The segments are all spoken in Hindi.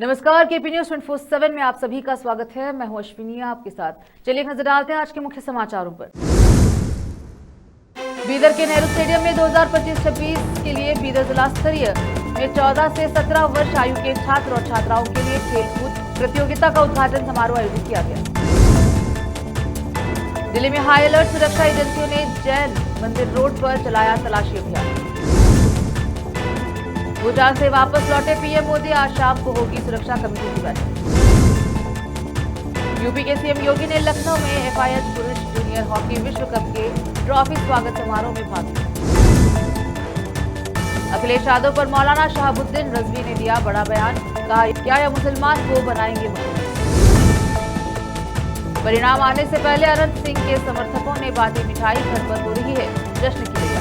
नमस्कार, केपी न्यूज 24/7 में आप सभी का स्वागत है। मैं हूं अश्विनी आपके साथ। चलिए नजर डालते हैं आज के मुख्य समाचारों पर। बीदर के नेहरू स्टेडियम में 2025-26 के लिए बीदर जिला स्तरीय में 14 से 17 वर्ष आयु के छात्र और छात्राओं के लिए खेलकूद प्रतियोगिता का उद्घाटन समारोह आयोजित किया गया। दिल्ली में हाई अलर्ट सुरक्षा एजेंसियों ने जैन मंदिर रोड पर चलाया तलाशी अभियान। भूटान से वापस लौटे पीएम मोदी, आज शाम को होगी सुरक्षा कमेटी की बैठक। यूपी के सीएम योगी ने लखनऊ में एफआईएच पुरुष जूनियर हॉकी विश्व कप के ट्रॉफी स्वागत समारोह में भाग लिया। अखिलेश यादव पर मौलाना शहाबुद्दीन रजवी ने दिया बड़ा बयान, कहा क्या यह मुसलमान को बनाएंगे मुख्यमंत्री। परिणाम आने से पहले अनंत सिंह के समर्थकों ने बांटी मिठाई, घर पर हो रही है जश्न की तैयारी।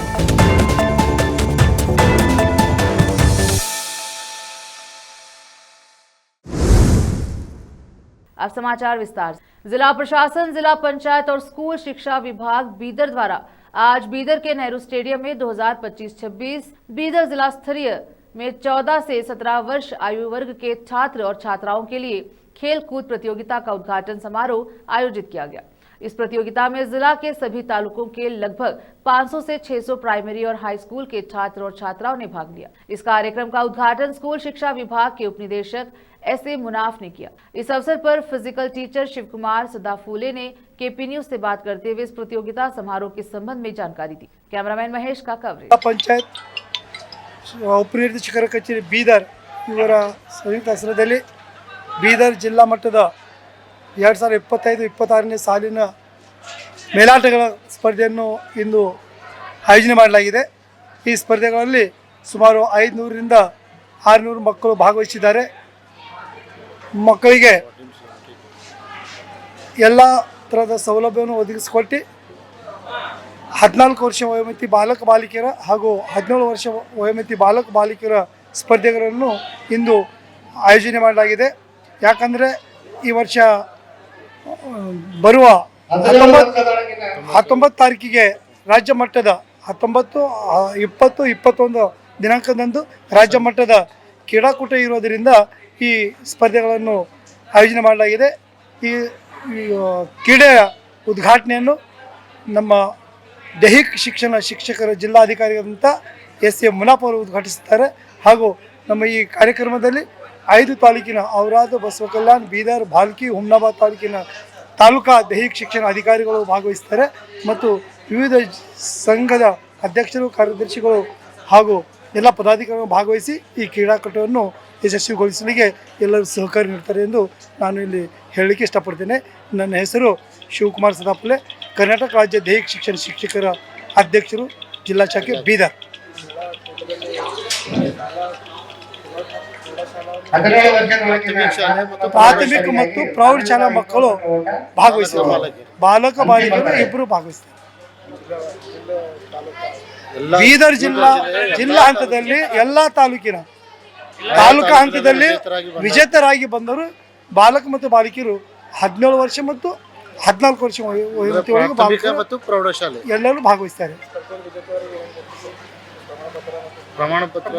अब समाचार विस्तार से। जिला प्रशासन, जिला पंचायत और स्कूल शिक्षा विभाग बीदर द्वारा आज बीदर के नेहरू स्टेडियम में 2025-26 बीदर जिला स्तरीय में 14 से 17 वर्ष आयु वर्ग के छात्र और छात्राओं के लिए खेल कूद प्रतियोगिता का उद्घाटन समारोह आयोजित किया गया। इस प्रतियोगिता में जिला के सभी तालुकों के लगभग 500 से 600 प्राइमरी और हाई स्कूल के छात्र और छात्राओं ने भाग लिया। इस कार्यक्रम का उद्घाटन स्कूल शिक्षा विभाग के उपनिदेशक एसए मुनाफ ने किया। इस अवसर पर फिजिकल टीचर शिव कुमार सदाफूले ने केपी न्यूज से बात करते हुए इस प्रतियोगिता समारोह के संबंध में जानकारी दी। कैमरामैन महेश का कवरेज। पंचायत उपनिर्देशकर कचेरी बीदर ಇವರ ಸಂಯುಕ್ತ ಹೆಸರದಲ್ಲಿ ಬೀದರ್ ಜಿಲ್ಲಾ ಮಟ್ಟದ 2025-26ನೇ ಸಾಲಿನ ಮೇಲಾಟಗಳ ಸ್ಪರ್ಧೆಯನ್ನು ಇಂದು ಆಯೋಜನೆ ಮಾಡಲಾಗಿದೆ। ಈ ಸ್ಪರ್ಧೆಗಳಲ್ಲಿ ಸುಮಾರು 500ರಿಂದ 600 ಮಕ್ಕಳು ಭಾಗವಹಿಸಿದ್ದಾರೆ। ಮಕ್ಕಳಿಗೆ ಎಲ್ಲ ಥರದ ಸೌಲಭ್ಯವನ್ನು ಒದಗಿಸಿಕೊಟ್ಟು 14 ವರ್ಷ ವಯೋಮಿತಿ ಬಾಲಕ ಬಾಲಿಕೆಯರ ಹಾಗೂ 17 ವರ್ಷ ವಯೋಮಿತಿ ಬಾಲಕ ಬಾಲಿಕೆಯರ ಸ್ಪರ್ಧೆಗಳನ್ನು ಇಂದು ಆಯೋಜನೆ ಮಾಡಲಾಗಿದೆ। ಯಾಕಂದರೆ ಈ ವರ್ಷ ಬರುವ 19 ತಾರೀಕಿಗೆ ರಾಜ್ಯ ಮಟ್ಟದ 19, 20, 21 ದಿನಾಂಕದಂದು ರಾಜ್ಯ ಮಟ್ಟದ ಕ್ರೀಡಾಕೂಟ ಇರೋದರಿಂದ ಈ ಸ್ಪರ್ಧೆಗಳನ್ನು ಆಯೋಜನೆ ಮಾಡಲಾಗಿದೆ। ಈ ಕ್ರೀಡೆಯ ಉದ್ಘಾಟನೆಯನ್ನು ನಮ್ಮ ದೈಹಿಕ ಶಿಕ್ಷಣ ಶಿಕ್ಷಕರ ಜಿಲ್ಲಾಧಿಕಾರಿಯಾದಂಥ ಎಸ್ ಎ ಮುನಾಫ್ ಅವರು ಉದ್ಘಾಟಿಸುತ್ತಾರೆ। ಹಾಗೂ ನಮ್ಮ ಈ ಕಾರ್ಯಕ್ರಮದಲ್ಲಿ 5 ತಾಲೂಕಿನ ಔರಾದ, ಬಸವ ಕಲ್ಯಾಣ, ಬೀದರ್, ಭಾಲ್ಕಿ, ಹುಮ್ನಾಬಾದ್ ತಾಲೂಕಿನ ತಾಲೂಕಾ ದೈಹಿಕ ಶಿಕ್ಷಣ ಅಧಿಕಾರಿಗಳು ಭಾಗವಹಿಸುತ್ತಾರೆ ಮತ್ತು ವಿವಿಧ ಸಂಘದ ಅಧ್ಯಕ್ಷರು, ಕಾರ್ಯದರ್ಶಿಗಳು ಹಾಗೂ ಎಲ್ಲ ಪದಾಧಿಕಾರಿಗಳು ಭಾಗವಹಿಸಿ ಈ ಕ್ರೀಡಾಕೂಟವನ್ನು ಯಶಸ್ವಿಗೊಳಿಸಲಿಕ್ಕೆ ಎಲ್ಲರೂ ಸಹಕಾರ ನೀಡ್ತಾರೆ ಎಂದು ನಾನು ಇಲ್ಲಿ ಹೇಳಲಿಕ್ಕೆ ಇಷ್ಟಪಡ್ತೇನೆ। ನನ್ನ ಹೆಸರು ಶಿವಕುಮಾರ್ ಸದಾಫುಲೆ, ಕರ್ನಾಟಕ ರಾಜ್ಯ ದೈಹಿಕ ಶಿಕ್ಷಣ ಶಿಕ್ಷಕರ ಅಧ್ಯಕ್ಷರು, ಜಿಲ್ಲಾ ಶಾಖೆ ಬೀದರ್। ಪ್ರಾಥಮಿಕ ಮತ್ತು ಪ್ರೌಢಶಾಲಾ ಮಕ್ಕಳು ಭಾಗವಹಿಸಿದ್ದಾರೆ, ಬಾಲಕ ಬಾಲಿಕೆಯರು ಇಬ್ಬರು ಭಾಗವಹಿಸಿದ್ದಾರೆ। ಬೀದರ್ ಜಿಲ್ಲಾ ಹಂತದಲ್ಲಿ ಎಲ್ಲ ತಾಲೂಕಾ ಹಂತದಲ್ಲಿ ವಿಜೇತರಾಗಿ ಬಂದರು ಬಾಲಕ ಮತ್ತು ಬಾಲಿಕೆಯರು 17 ವರ್ಷ ಮತ್ತು 14 ವರ್ಷ ವಯೋಮಿತಿಯೊಳಗೆ ಎಲ್ಲರೂ ಭಾಗವಹಿಸ್ತಾರೆ। ಪ್ರಮಾಣ ಪತ್ರ,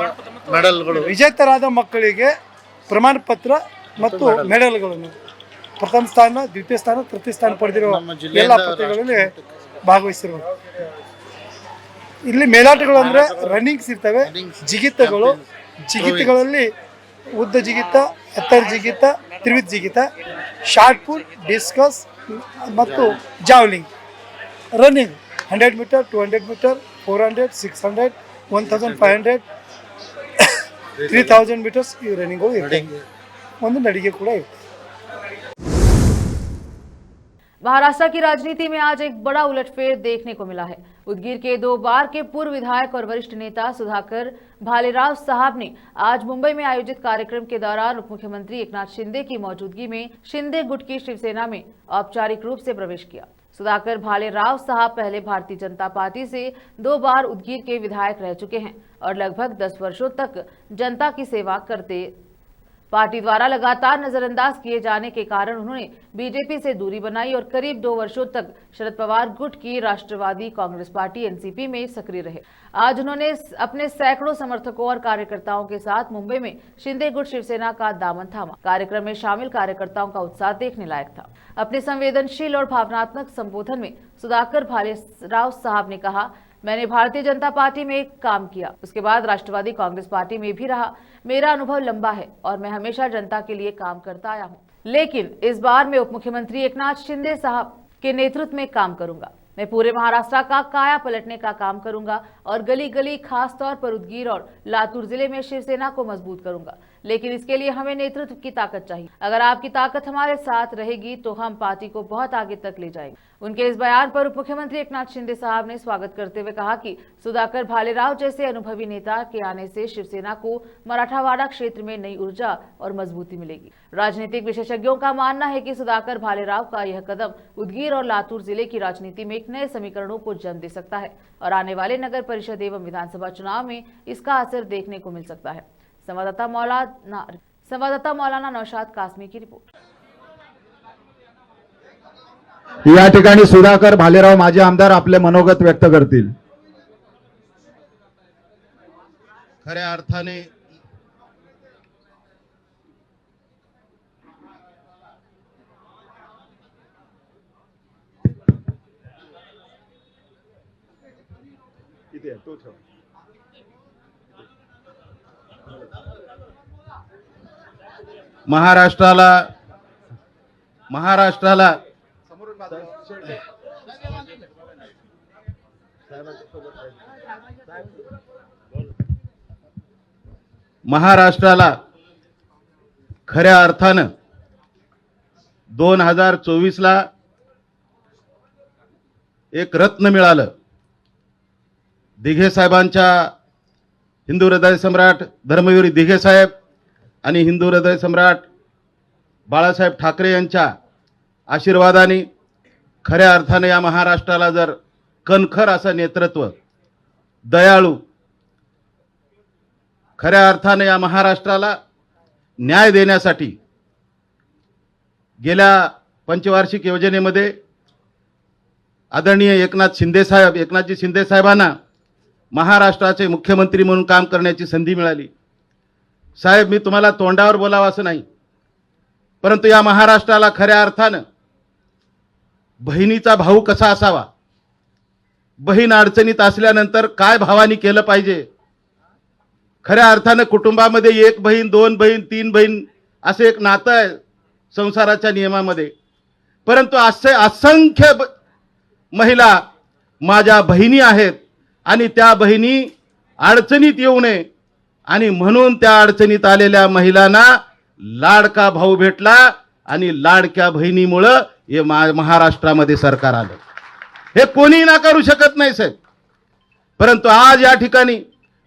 ಮೆಡಲ್ಗಳು, ವಿಜೇತರಾದ ಮಕ್ಕಳಿಗೆ ಪ್ರಮಾಣ ಪತ್ರ ಮತ್ತು ಮೆಡಲ್ಗಳನ್ನು, ಪ್ರಥಮ ಸ್ಥಾನ, ದ್ವಿತೀಯ ಸ್ಥಾನ, ತೃತೀಯ ಸ್ಥಾನ ಪಡೆದಿರುವ ಎಲ್ಲ ಪತ್ರಗಳಲ್ಲಿ ಭಾಗವಹಿಸಿರುವ। ಇಲ್ಲಿ ಮೇಲಾಟಗಳು ಅಂದರೆ ರನ್ನಿಂಗ್ಸ್ ಇರ್ತವೆ, ಜಿಗಿತಗಳಲ್ಲಿ ಉದ್ದ ಜಿಗಿತ, ಎತ್ತರ ಜಿಗಿತ, ತ್ರಿವಿಧ ಜಿಗಿತ, ಶಾರ್ಟ್ ಪುಟ್, ಡಿಸ್ಕಸ್ ಮತ್ತು ಜಾವ್ಲಿಂಗ್। ರನ್ನಿಂಗ್ 100 ಮೀಟರ್, 200 ಮೀಟರ್, 400, 600, 1500, 3000 मीटर्स ಈ ರನ್ನಿಂಗ್ಗಳು ಇರ್ತವೆ। ಒಂದು ನಡಿಗೆ ಕೂಡ ಇರ್ತದೆ। महाराष्ट्र की राजनीति में आज एक बड़ा उलटफेर देखने को मिला है। उदगीर के 2 बार के पूर्व विधायक और वरिष्ठ नेता सुधाकर भालेराव साहब ने आज मुंबई में आयोजित कार्यक्रम के दौरान उप मुख्यमंत्री एकनाथ शिंदे की मौजूदगी में शिंदे गुट की शिवसेना में औपचारिक रूप से प्रवेश किया। सुधाकर भालेराव साहब पहले भारतीय जनता पार्टी से 2 बार उदगीर के विधायक रह चुके हैं और लगभग 10 वर्षों तक जनता की सेवा करते पार्टी द्वारा लगातार नजरअंदाज किए जाने के कारण उन्होंने बीजेपी से दूरी बनाई और करीब 2 वर्षों तक शरद पवार गुट की राष्ट्रवादी कांग्रेस पार्टी एनसीपी में सक्रिय रहे। आज उन्होंने अपने सैकड़ों समर्थकों और कार्यकर्ताओं के साथ मुंबई में शिंदे गुट शिवसेना का दामन थामा। कार्यक्रम में शामिल कार्यकर्ताओं का उत्साह देखने लायक था। अपने संवेदनशील और भावनात्मक संबोधन में सुधाकर भालेराव साहब ने कहा, मैंने भारतीय जनता पार्टी में काम किया, उसके बाद राष्ट्रवादी कांग्रेस पार्टी में भी रहा। मेरा अनुभव लंबा है और मैं हमेशा जनता के लिए काम करता आया हूं। लेकिन इस बार मैं उप मुख्यमंत्री एकनाथ शिंदे साहब के नेतृत्व में काम करूंगा। मैं पूरे महाराष्ट्र का काया पलटने का काम करूंगा और गली गली, खास तौर पर उदगीर और लातूर जिले में शिवसेना को मजबूत करूंगा। लेकिन इसके लिए हमें नेतृत्व की ताकत चाहिए। अगर आपकी ताकत हमारे साथ रहेगी तो हम पार्टी को बहुत आगे तक ले जाएंगे। उनके इस बयान पर उप मुख्यमंत्री एकनाथ शिंदे साहब ने स्वागत करते हुए कहा कि सुधाकर भालेराव जैसे अनुभवी नेता के आने से शिवसेना को मराठावाड़ा क्षेत्र में नई ऊर्जा और मजबूती मिलेगी। राजनीतिक विशेषज्ञों का मानना है कि सुधाकर भालेराव का यह कदम उदगीर और लातूर जिले की राजनीति में एक नए समीकरणों को जन्म दे सकता है और आने वाले नगर परिषद एवं विधानसभा चुनाव में इसका असर देखने को मिल सकता है। संवाददाता मौलाना नौशाद कासमी की रिपोर्ट। या ठिकाणी सुधाकर भालेराव माजी आमदार आपले मनोगत व्यक्त करतील। खऱ्या अर्थाने महाराष्ट्राला खऱ्या अर्थानं 2024 ला एक रत्न मिळालं। दिघे साहेबांच्या, हिंदू हृदय सम्राट धर्मवीर दिघे साहेब आणि हिंदू हृदय सम्राट बाळासाहेब ठाकरे यांच्या आशीर्वादाने खऱ्या अर्थाने या महाराष्ट्राला जर कणखर असं नेतृत्व, दयाळू, खऱ्या अर्थाने या महाराष्ट्राला न्याय देण्यासाठी गेल्या पंचवार्षिक योजनेमध्ये आदरणीय एकनाथजी शिंदे साहेबांना महाराष्ट्राचे मुख्यमंत्री म्हणून काम करण्याची संधी मिळाली। साहेब, मी तुम्हाला तोंडावर बोलावं असं नाही, परंतु या महाराष्ट्राला खऱ्या अर्थानं बहिणीचा भाऊ कसा असावा, बहीण अडचणीत असल्यानंतर काय भावानी केलं पाहिजे, खऱ्या अर्थानं कुटुंबामध्ये 1 बहीण, 2 बहीण, 3 बहीण असे एक नातं आहे संसाराच्या नियमामध्ये, परंतु असे असंख्य महिला माझ्या बहिणी आहेत आणि त्या बहिणी अडचणीत येऊ नये आणि म्हणून त्या अडचणीत आलेल्या महिलांना लाडका भाऊ भेटला आणि लाडक्या बहिणीमुळं हे महाराष्ट्रामध्ये सरकार आलं। हे कोणी नाकारू शकत नाही साहेब। परंतु आज या ठिकाणी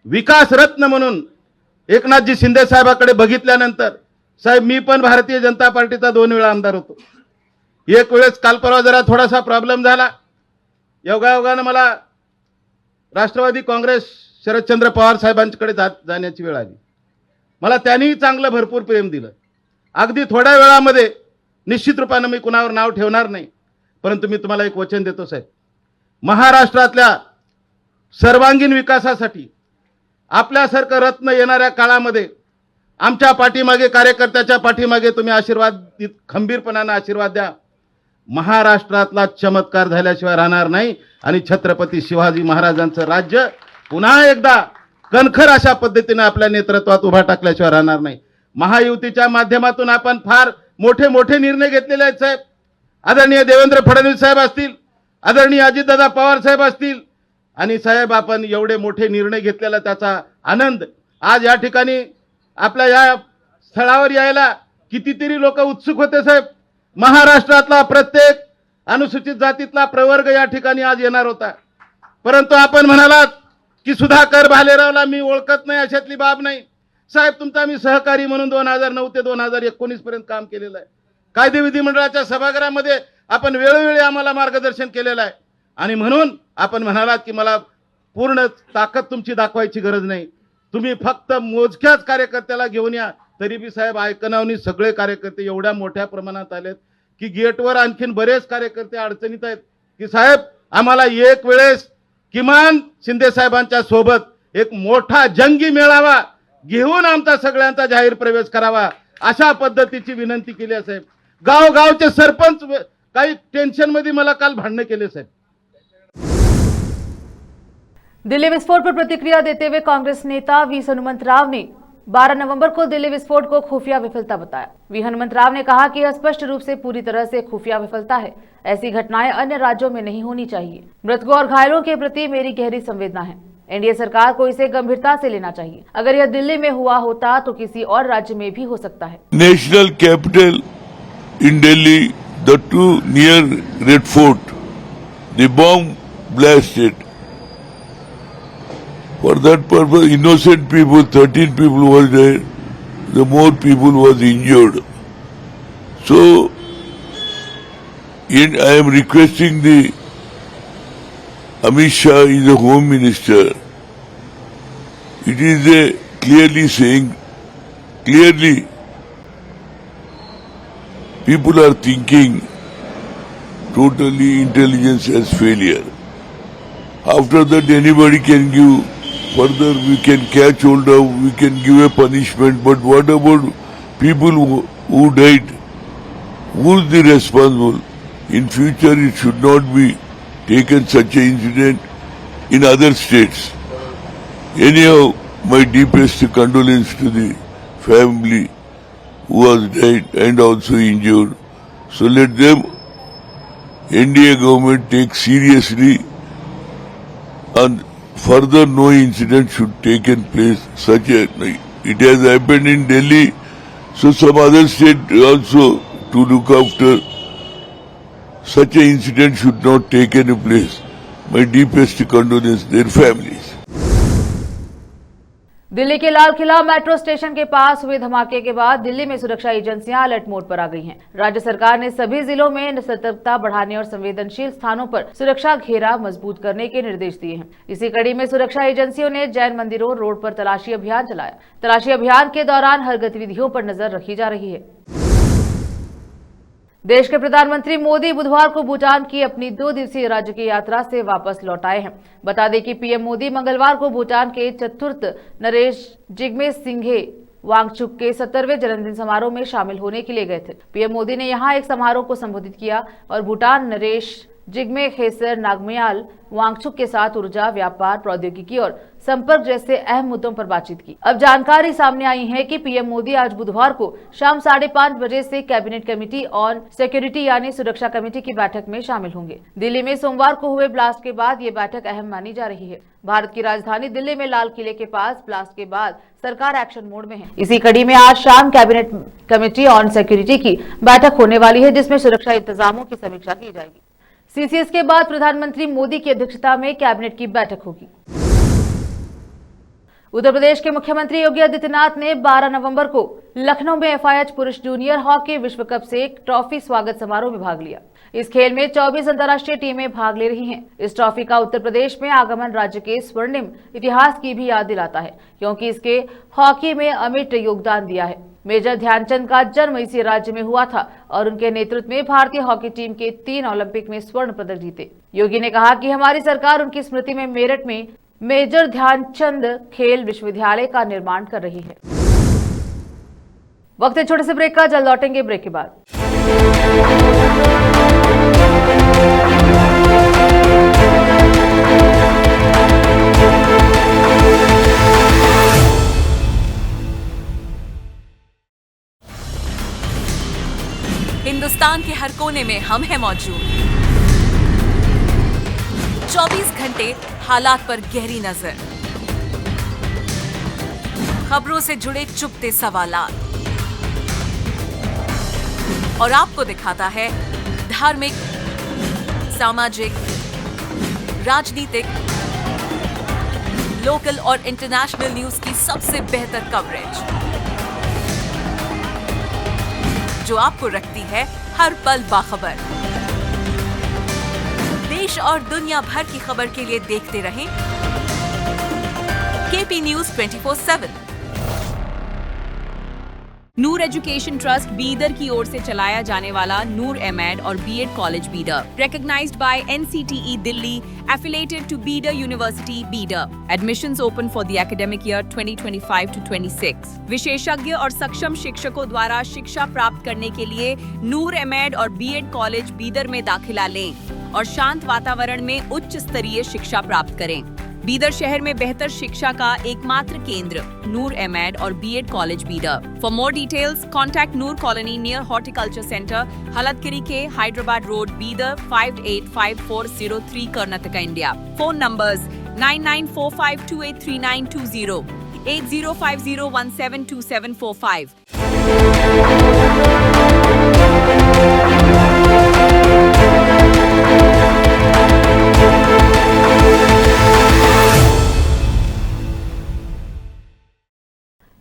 विकास रत्न म्हणून एकनाथजी शिंदे साहेबांकडे बघितल्यानंतर, साहेब मी पण भारतीय जनता पार्टीचा 2 वेळा आमदार होतो। एक वेळेस काल परवा जरा थोडासा प्रॉब्लेम झाला, योगायोगानं मला राष्ट्रवादी काँग्रेस शरदचंद्र पवार साहेबांकडे जाण्याची वेळ आली। मला त्यांनी चांगलं भरपूर प्रेम दिलं। अगदी थोड्या वेळामध्ये निश्चित रूपाने मी कुणावर नाव ठेवणार नाही, परंतु मी तुम्हाला एक वचन देतो साहेब, महाराष्ट्रातल्या सर्वांगीण विकासासाठी आपल्यासारखं रत्न येणाऱ्या काळामध्ये आमच्या पाठीमागे, कार्यकर्त्याच्या पाठीमागे तुम्ही आशीर्वाद, खंबीरपणाने आशीर्वाद द्या। महाराष्ट्रातला चमत्कार झाल्याशिवाय राहणार नाही आणि छत्रपती शिवाजी महाराजांचं राज्य पुन्हा एकदा कणखर अशा पद्धतीने आपल्या नेतृत्वात उभा टाकल्याशिवाय राहणार नाही। महायुतीच्या माध्यमातून आपण फार मोठे मोठे निर्णय घेतलेले आहेत साहेब। आदरणीय देवेंद्र फडणवीस साहेब असतील, आदरणीय अजितदादा पवार साहेब असतील, आणि साहेब आपण एवढे मोठे निर्णय घेतलेला त्याचा आनंद आज या ठिकाणी आपल्या या स्थळावर यायला कितीतरी लोक उत्सुक होते साहेब। महाराष्ट्रातला प्रत्येक अनुसूचित जातीतला प्रवर्ग या ठिकाणी आज येणार होता, परंतु आपण म्हणालात की सुधाकर भालेरावला मी ओळखत नाही, अशातली बाब नाही साहेब। तुमचा मी सहकारी म्हणून 2009 ते 2019 पर्यंत काम केलेलं आहे। कायदे विधिमंडळाच्या सभागृहामध्ये आपण वेळोवेळी आम्हाला मार्गदर्शन केलेलं आहे आणि म्हणून आपण म्हणालात की मला पूर्ण ताकद तुमची दाखवायची गरज नाही, तुम्ही फक्त मोजक्याच कार्यकर्त्याला घेऊन या तरी बी साहेब ऐकणावनी सगळे कार्यकर्ते एवढ्या मोठ्या प्रमाणात आलेत की गेटवर आणखीन बरेच कार्यकर्ते अडचणीत आहेत की साहेब आम्हाला एक वेळेस किमान शिंदे साहेबांच्या सोबत एक मोठा जंगी मेळावा घेऊन आमचा सगळ्यांचा जाहीर प्रवेश करावा अशा पद्धतीची विनंती केली आहे साहेब. गावगावचे सरपंच काही टेन्शन मध्ये मला काल भांडणं केले साहेब. दिल्ली विस्फोट पर प्रतिक्रिया देते हुए कांग्रेस नेता वी हनुमंत राव ने 12 नवंबर को दिल्ली विस्फोट को खुफिया विफलता बताया। वी हनुमंत राव ने कहा कि यह स्पष्ट रूप से पूरी तरह से खुफिया विफलता है। ऐसी घटनाएं अन्य राज्यों में नहीं होनी चाहिए। मृतकों और घायलों के प्रति मेरी गहरी संवेदना है। एनडीए सरकार को इसे गंभीरता से लेना चाहिए। अगर यह दिल्ली में हुआ होता तो किसी और राज्य में भी हो सकता है। National capital in Delhi, the two near red fort, the bomb blasted. For that purpose, innocent people, 13 people were there, the more people was injured. So, I am requesting the Amit Shah is the Home Minister. It is clearly saying, clearly, people are thinking totally intelligence as failure. After that, anybody can give. Further, we can catch hold of, we can give a punishment, but what about people who died? Who is the responsible? In future, it should not be taken such an incident in other states. Anyhow, my deepest condolence to the family who was died and also injured. So let them, NDA government, take seriously and further no incident should taken place such a it has happened in Delhi, so some other state also to look after such an incident should not taken place. My deepest condolence their families. Delhi के लाल किला मेट्रो स्टेशन के पास हुए धमाके के बाद दिल्ली में सुरक्षा एजेंसियां अलर्ट मोड पर आ गई हैं। राज्य सरकार ने सभी जिलों में सतर्कता बढ़ाने और संवेदनशील स्थानों पर सुरक्षा घेरा मजबूत करने के निर्देश दिए हैं। इसी कड़ी में सुरक्षा एजेंसियों ने जैन मंदिरों रोड पर तलाशी अभियान चलाया। तलाशी अभियान के दौरान हर गतिविधियों पर नजर रखी जा रही है। देश के प्रधानमंत्री मोदी बुधवार को भूटान की अपनी 2 दिवसीय राज्य की यात्रा से वापस लौट आए हैं। बता दें कि पीएम मोदी मंगलवार को भूटान के चतुर्थ नरेश जिग्मे सिंघे वांगचुक के 70वें जन्मदिन समारोह में शामिल होने के लिए गए थे। पीएम मोदी ने यहां एक समारोह को संबोधित किया और भूटान नरेश जिग्मे खेसर नागमयाल वांगचुक के साथ ऊर्जा, व्यापार, प्रौद्योगिकी और संपर्क जैसे अहम मुद्दों पर बातचीत की। अब जानकारी सामने आई है कि पीएम मोदी आज बुधवार को शाम 5:30 बजे से कैबिनेट कमेटी ऑन सिक्योरिटी यानी सुरक्षा कमेटी की बैठक में शामिल होंगे। दिल्ली में सोमवार को हुए ब्लास्ट के बाद ये बैठक अहम मानी जा रही है। भारत की राजधानी दिल्ली में लाल किले के पास ब्लास्ट के बाद सरकार एक्शन मोड में है। इसी कड़ी में आज शाम कैबिनेट कमेटी ऑन सिक्योरिटी की बैठक होने वाली है, जिसमें सुरक्षा इंतजामों की समीक्षा की जाएगी। सीसीएस के बाद प्रधानमंत्री मोदी की अध्यक्षता में कैबिनेट की बैठक होगी। उत्तर प्रदेश के मुख्यमंत्री योगी आदित्यनाथ ने 12 नवंबर को लखनऊ में एफआईएच पुरुष जूनियर हॉकी विश्व कप से ट्रॉफी स्वागत समारोह में भाग लिया। इस खेल में 24 अंतर्राष्ट्रीय टीमें भाग ले रही हैं। इस ट्रॉफी का उत्तर प्रदेश में आगमन राज्य के स्वर्णिम इतिहास की भी याद दिलाता है, क्योंकि इसके हॉकी में अमिट योगदान दिया है। मेजर ध्यानचंद का जन्म इसी राज्य में हुआ था और उनके नेतृत्व में भारतीय हॉकी टीम के 3 ओलंपिक में स्वर्ण पदक जीते। योगी ने कहा कि हमारी सरकार उनकी स्मृति में मेरठ में मेजर ध्यानचंद खेल विश्वविद्यालय का निर्माण कर रही है। वक्त है छोटे से ब्रेक का, जल्द लौटेंगे ब्रेक के बाद। हिंदुस्तान के हर कोने में हम हैं मौजूद। 24 घंटे हालात पर गहरी नजर, खबरों से जुड़े चुपते सवालात और आपको दिखाता है धार्मिक, सामाजिक, राजनीतिक, लोकल और इंटरनेशनल न्यूज की सबसे बेहतर कवरेज, जो आपको रखती है हर पल बाखबर। देश और दुनिया भर की खबर के लिए देखते रहें KP news 24/7। Noor education trust Bidar की ओर से चलाया जाने वाला नूर एमएड और B Ed college Bidar, recognized by NCTE Delhi, affiliated to Bidar University, Bidar. Admissions open for the academic year 2025 to 26. विशेषज्ञ और सक्षम शिक्षकों द्वारा शिक्षा प्राप्त करने के लिए नूर एमएड और बीएड कॉलेज बीदर में दाखिला लें और शांत वातावरण में उच्च स्तरीय शिक्षा प्राप्त करें। बीदर शहर में बेहतर शिक्षा का एकमात्र केंद्र नूर एमएड और B Ed college Bidar. For more details contact Noor colony near horticulture centre, Halatgiri के Hyderabad road, Bidar 585403 Karnataka, India. Phone numbers 9945283920, 8050172745।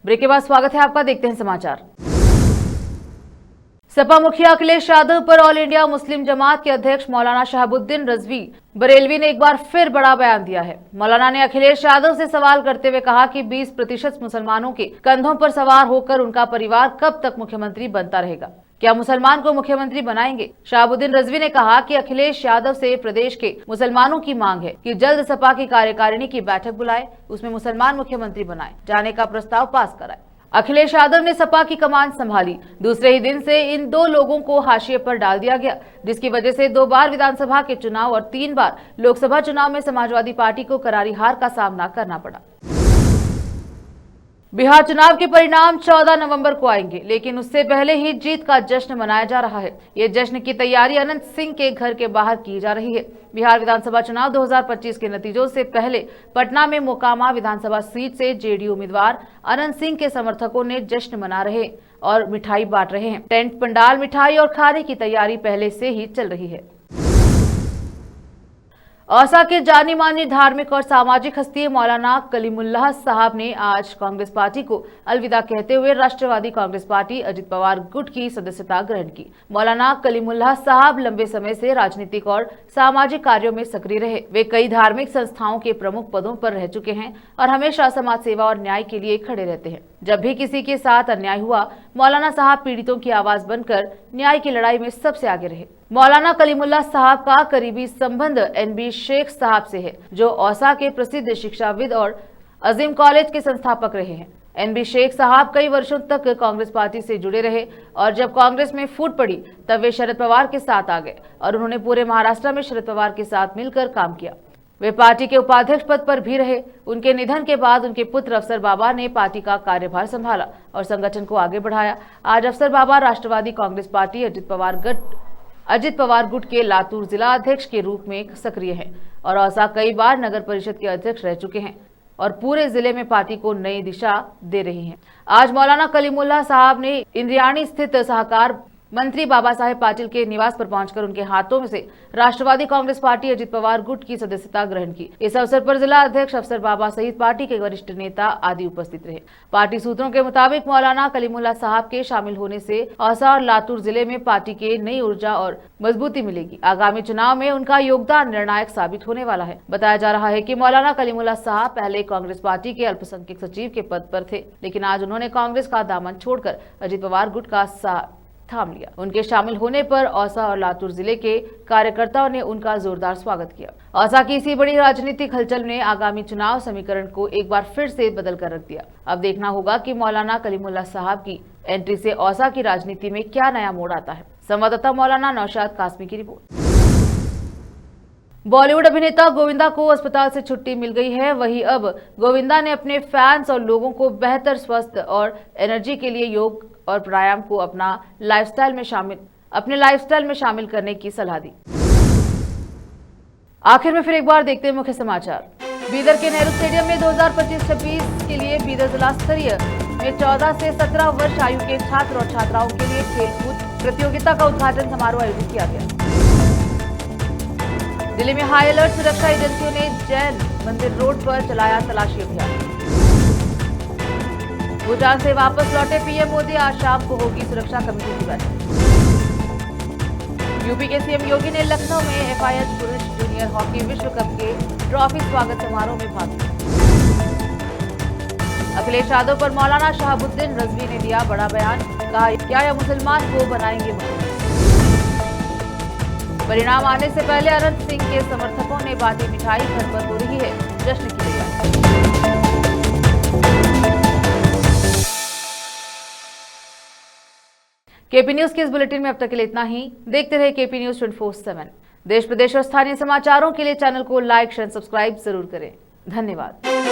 Break के बाद स्वागत है आपका। देखते हैं समाचार। सपा मुखिया अखिलेश यादव पर ऑल इंडिया मुस्लिम जमात के अध्यक्ष मौलाना शहाबुद्दीन रजवी बरेलवी ने एक बार फिर बड़ा बयान दिया है। मौलाना ने अखिलेश यादव से सवाल करते हुए कहा कि 20% मुसलमानों के कंधों पर सवार होकर उनका परिवार कब तक मुख्यमंत्री बनता रहेगा? क्या मुसलमान को मुख्यमंत्री बनाएंगे? शहाबुद्दीन रजवी ने कहा कि अखिलेश यादव से प्रदेश के मुसलमानों की मांग है कि जल्द सपा की कार्यकारिणी की बैठक बुलाए, उसमें मुसलमान मुख्यमंत्री बनाए जाने का प्रस्ताव पास कराए। अखिलेश यादव ने सपा की कमान संभाली, दूसरे ही दिन से इन दो लोगों को हाशिए पर डाल दिया गया, जिसकी वजह से 2 बार विधानसभा के चुनाव और 3 बार लोकसभा चुनाव में समाजवादी पार्टी को करारी हार का सामना करना पड़ा। बिहार चुनाव के परिणाम 14 नवंबर को आएंगे, लेकिन उससे पहले ही जीत का जश्न मनाया जा रहा है। ये जश्न की तैयारी अनंत सिंह के घर के बाहर की जा रही है। बिहार विधानसभा चुनाव 2025 के नतीजों से पहले पटना में मोकामा विधानसभा सीट से जेडीयू उम्मीदवार अनंत सिंह के समर्थकों ने जश्न मना रहे और मिठाई बांट रहे हैं। टेंट, पंडाल, मिठाई और खाने की तैयारी पहले से ही चल रही है। औसा के जानी मानी धार्मिक और सामाजिक हस्ती मौलाना कलीमुल्लाह साहब ने आज कांग्रेस पार्टी को अलविदा कहते हुए राष्ट्रवादी कांग्रेस पार्टी अजित पवार गुट की सदस्यता ग्रहण की। मौलाना कलीमुल्लाह साहब लंबे समय से राजनीतिक और सामाजिक कार्यों में सक्रिय रहे। वे कई धार्मिक संस्थाओं के प्रमुख पदों पर रह चुके हैं और हमेशा समाज सेवा और न्याय के लिए खड़े रहते हैं। जब भी किसी के साथ अन्याय हुआ, मौलाना साहब पीड़ितों की आवाज बनकर न्याय की लड़ाई में सबसे आगे रहे। मौलाना कलीमुल्लाह साहब का करीबी संबंध एनबी शेख साहब से है, जो औसा के प्रसिद्ध शिक्षाविद और अजीम कॉलेज के संस्थापक रहे हैं। एनबी शेख साहब कई वर्षों तक कांग्रेस पार्टी से जुड़े रहे और जब कांग्रेस में फूट पड़ी तब वे शरद पवार के साथ आ गए और उन्होंने पूरे महाराष्ट्र में शरद पवार के साथ मिलकर काम किया। वे पार्टी के उपाध्यक्ष पद पर भी रहे। उनके निधन के बाद उनके पुत्र अफसर बाबा ने पार्टी का कार्यभार संभाला और संगठन को आगे बढ़ाया। आज अफसर बाबा राष्ट्रवादी कांग्रेस पार्टी अजित पवार गुट के लातूर जिला अध्यक्ष के रूप में सक्रिय हैं और औसा कई बार नगर परिषद के अध्यक्ष रह चुके हैं और पूरे जिले में पार्टी को नई दिशा दे रही हैं। आज मौलाना कलीमुल्लाह साहब ने इंद्रियाणी स्थित सहकार मंत्री बाबा साहेब पाटिल के निवास पर पहुंचकर उनके हाथों में से राष्ट्रवादी कांग्रेस पार्टी अजित पवार गुट की सदस्यता ग्रहण की। इस अवसर पर जिला अध्यक्ष अफसर बाबा सहित पार्टी के वरिष्ठ नेता आदि उपस्थित रहे। पार्टी सूत्रों के मुताबिक मौलाना कलीमुल्लाह साहब के शामिल होने से औसा और लातूर जिले में पार्टी के नई ऊर्जा और मजबूती मिलेगी। आगामी चुनाव में उनका योगदान निर्णायक साबित होने वाला है। बताया जा रहा है कि मौलाना कलीमुल्लाह साहब पहले कांग्रेस पार्टी के अल्पसंख्यक सचिव के पद पर थे, लेकिन आज उन्होंने कांग्रेस का दामन छोड़कर अजित पवार गुट का थाम लिया। उनके शामिल होने पर औसा और लातूर जिले के कार्यकर्ताओं ने उनका जोरदार स्वागत किया। औसा की इसी बड़ी राजनीतिक हलचल ने आगामी चुनाव समीकरण को एक बार फिर से बदल कर रख दिया। अब देखना होगा कि मौलाना कलीमुल्लाह साहब की एंट्री से औसा की राजनीति में क्या नया मोड़ आता है। संवाददाता मौलाना नौशाद कासमी की रिपोर्ट। बॉलीवुड अभिनेता गोविंदा को अस्पताल से छुट्टी मिल गई है। वहीं अब गोविंदा ने अपने फैंस और लोगों को बेहतर स्वास्थ्य और एनर्जी के लिए योग और प्राणायाम को अपने लाइफस्टाइल में शामिल करने की सलाह दी। आखिर में फिर एक बार देखते हैं मुख्य समाचार। बीदर के नेहरू स्टेडियम में 2025-26 के लिए बीदर जिला स्तरीय में 14 से 17 वर्ष आयु के छात्र और छात्राओं के लिए खेलकूद प्रतियोगिता का उद्घाटन समारोह आयोजित किया गया। दिल्ली में हाई अलर्ट सुरक्षा एजेंसियों ने जैन मंदिर रोड पर चलाया तलाशी अभियान। भूटान से वापस लौटे पीएम मोदी, आज शाम को होगी सुरक्षा कमेटी की बैठक। यूपी के सीएम योगी ने लखनऊ में एफआईएच पुरुष जूनियर हॉकी विश्व कप के ट्रॉफी स्वागत समारोह में भाग लिया। अखिलेश यादव पर मौलाना शहाबुद्दीन रजवी ने दिया बड़ा बयान, कहा क्या यह मुसलमान को बनाएंगे मुख्यमंत्री। परिणाम आने से पहले अनंत सिंह के समर्थकों ने बांटी मिठाई, घर पर हो रही है जश्न की तैयारी। केपी न्यूज के इस बुलेटिन में अब तक के लिए इतना ही। देखते रहे केपी न्यूज 24/7। देश प्रदेश और स्थानीय समाचारों के लिए चैनल को लाइक शेयर सब्सक्राइब जरूर करें। धन्यवाद।